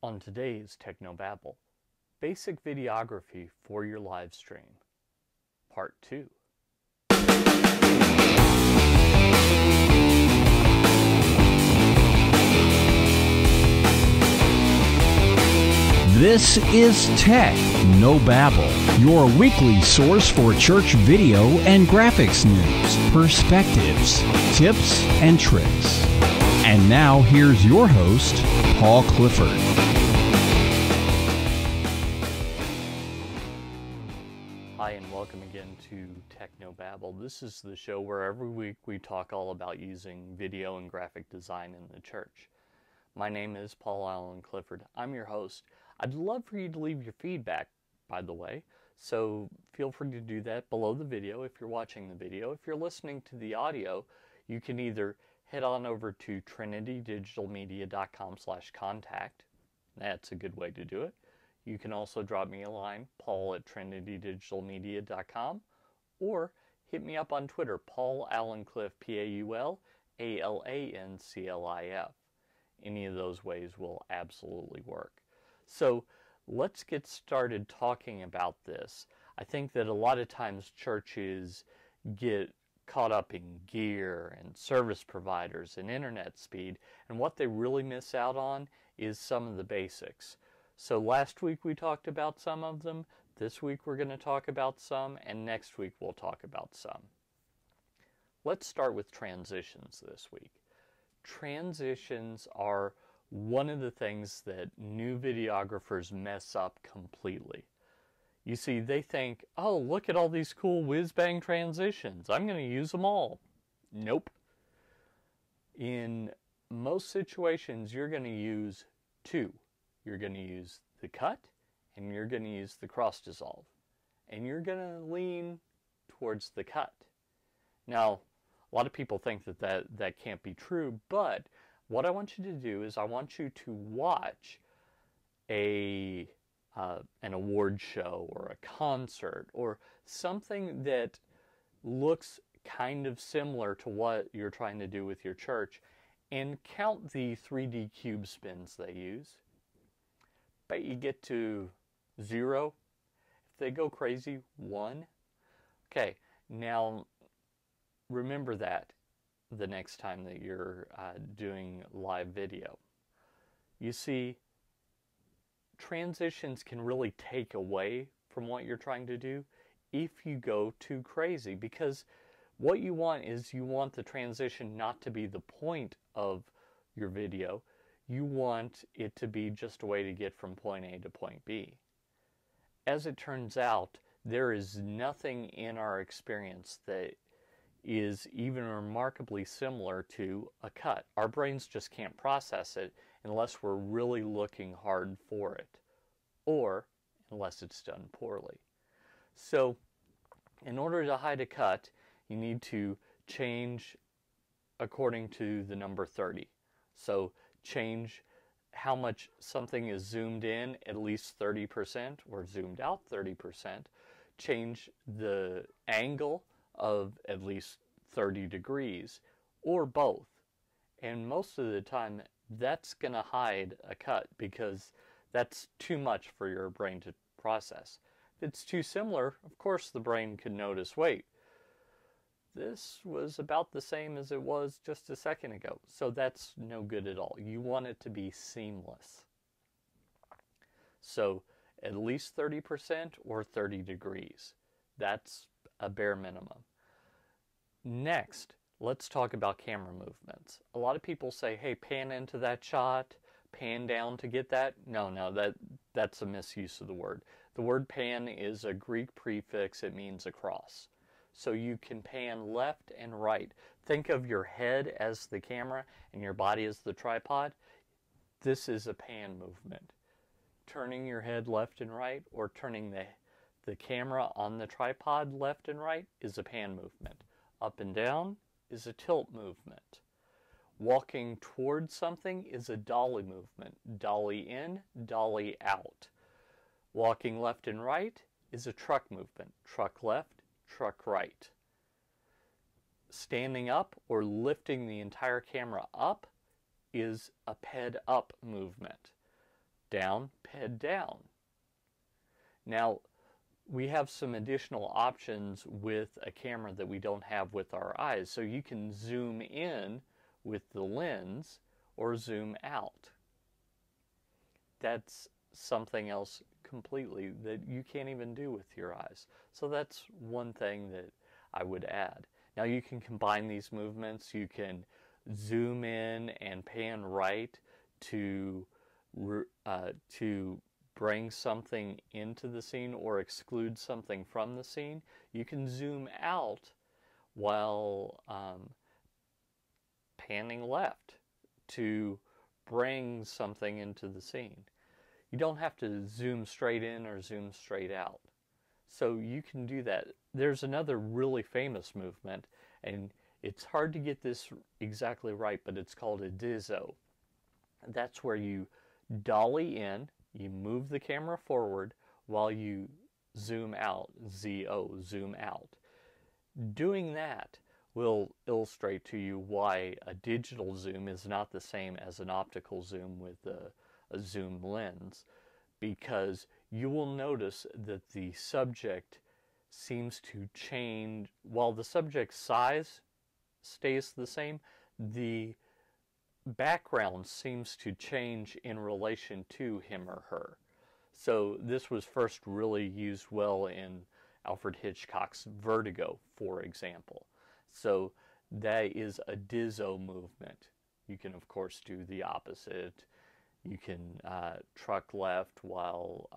On today's Technobabble, basic videography for your live stream, part 2. This is Tech No Babble, your weekly source for church video and graphics news, perspectives, tips, and tricks. And now here's your host, Paul Clifford. Hi and welcome again to Technobabble. This is the show where every week we talk all about using video and graphic design in the church. My name is Paul Allen Clifford. I'm your host. I'd love for you to leave your feedback, by the way, so feel free to do that below the video if you're watching the video. If you're listening to the audio, you can either head on over to trinitydigitalmedia.com/contact. That's a good way to do it. You can also drop me a line, paul@trinitydigitalmedia.com, or hit me up on Twitter, Paul Allencliff, PaulAllancliff. Any of those ways will absolutely work. So let's get started talking about this. I think that a lot of times churches get caught up in gear and service providers and internet speed, and what they really miss out on is some of the basics. So last week we talked about some of them, this week we're going to talk about some, and next week we'll talk about some. Let's start with transitions this week. Transitions are one of the things that new videographers mess up completely. You see, they think, oh, look at all these cool whiz-bang transitions. I'm going to use them all. Nope. In most situations, you're going to use two. You're going to use the cut, and you're going to use the cross dissolve. And you're going to lean towards the cut. Now, a lot of people think that can't be true, but what I want you to do is I want you to watch an award show or a concert or something that looks kind of similar to what you're trying to do with your church and count the 3D cube spins they use. Bet you get to 0. If they go crazy, 1. Okay, now remember that the next time that you're doing live video. You see, transitions can really take away from what you're trying to do if you go too crazy, because what you want is you want the transition not to be the point of your video. You want it to be just a way to get from point A to point B. As it turns out, there is nothing in our experience that is even remarkably similar to a cut. Our brains just can't process it unless we're really looking hard for it, or unless it's done poorly. So in order to hide a cut, you need to change according to the number 30. So change how much something is zoomed in at least 30% or zoomed out 30%. Change the angle of at least 30 degrees, or both. And most of the time, that's going to hide a cut because that's too much for your brain to process. If it's too similar, of course the brain could notice, wait, this was about the same as it was just a second ago. So that's no good at all. You want it to be seamless. So at least 30% or 30 degrees. That's a bare minimum. Next, let's talk about camera movements. A lot of people say, hey, pan into that shot, pan down to get that. No, that's a misuse of the word. The word pan is a Greek prefix. It means across. So you can pan left and right. Think of your head as the camera and your body as the tripod. This is a pan movement. Turning your head left and right, or turning the camera on the tripod left and right, is a pan movement. Up and down is a tilt movement. Walking towards something is a dolly movement. Dolly in, dolly out. Walking left and right is a truck movement. Truck left, truck right. Standing up or lifting the entire camera up is a ped up movement. down, head down. Now, we have some additional options with a camera that we don't have with our eyes. So you can zoom in with the lens or zoom out. That's something else completely that you can't even do with your eyes. So that's one thing that I would add. Now you can combine these movements. You can zoom in and pan right to bring something into the scene or exclude something from the scene. You can zoom out while panning left to bring something into the scene. You don't have to zoom straight in or zoom straight out. So you can do that. There's another really famous movement, and it's hard to get this exactly right, but it's called a DIZO. That's where you dolly in, you move the camera forward while you zoom out, ZO, zoom out. Doing that will illustrate to you why a digital zoom is not the same as an optical zoom with a zoom lens, because you will notice that the subject seems to change. While the subject's size stays the same, the background seems to change in relation to him or her. So this was first really used well in Alfred Hitchcock's Vertigo, for example. So that is a DIZO movement. You can, of course, do the opposite. You can truck left while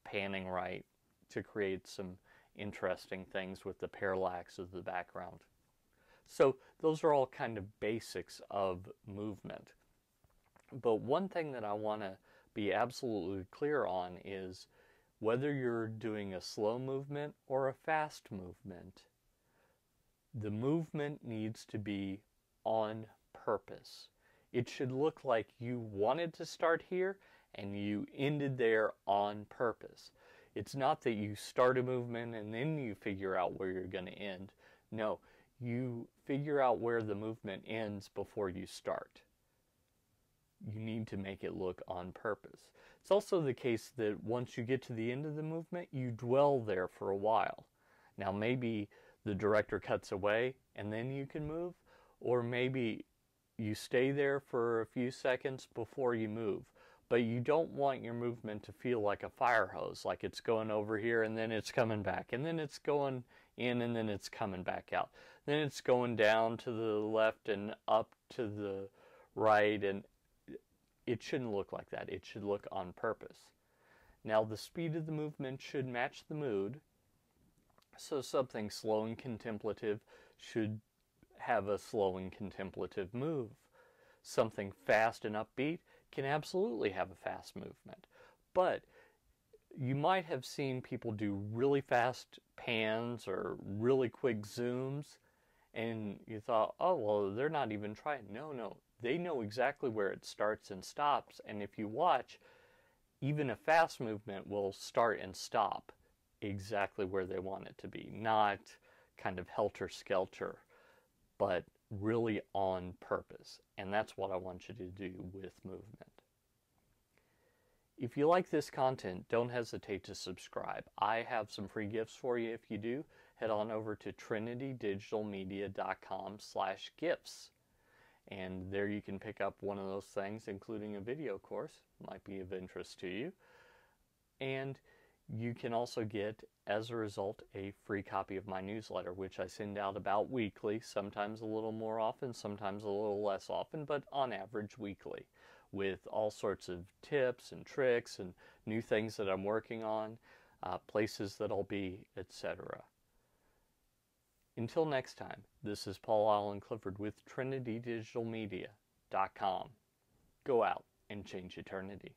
panning right to create some interesting things with the parallax of the background. So those are all kind of basics of movement. But one thing that I want to be absolutely clear on is whether you're doing a slow movement or a fast movement, the movement needs to be on purpose. It should look like you wanted to start here and you ended there on purpose. It's not that you start a movement and then you figure out where you're going to end. No, you figure out where the movement ends before you start. You need to make it look on purpose. It's also the case that once you get to the end of the movement, you dwell there for a while. Now maybe the director cuts away and then you can move, or maybe you stay there for a few seconds before you move. But you don't want your movement to feel like a fire hose, like it's going over here and then it's coming back, and then it's going in and then it's coming back out. Then it's going down to the left and up to the right, and it shouldn't look like that. It should look on purpose. Now the speed of the movement should match the mood. So something slow and contemplative should have a slow and contemplative move. Something fast and upbeat can absolutely have a fast movement. But you might have seen people do really fast pans or really quick zooms, and you thought, oh, well, they're not even trying. No, they know exactly where it starts and stops, and if you watch, even a fast movement will start and stop exactly where they want it to be, not kind of helter-skelter, but really on purpose. And that's what I want you to do with movement. If you like this content, don't hesitate to subscribe. I have some free gifts for you if you do. Head on over to trinitydigitalmedia.com/gifts. And there you can pick up one of those things, including a video course. Might be of interest to you. And you can also get, as a result, a free copy of my newsletter, which I send out about weekly, sometimes a little more often, sometimes a little less often, but on average weekly, with all sorts of tips and tricks and new things that I'm working on, places that I'll be, etc. Until next time, this is Paul Allen Clifford with trinitydigitalmedia.com. Go out and change eternity.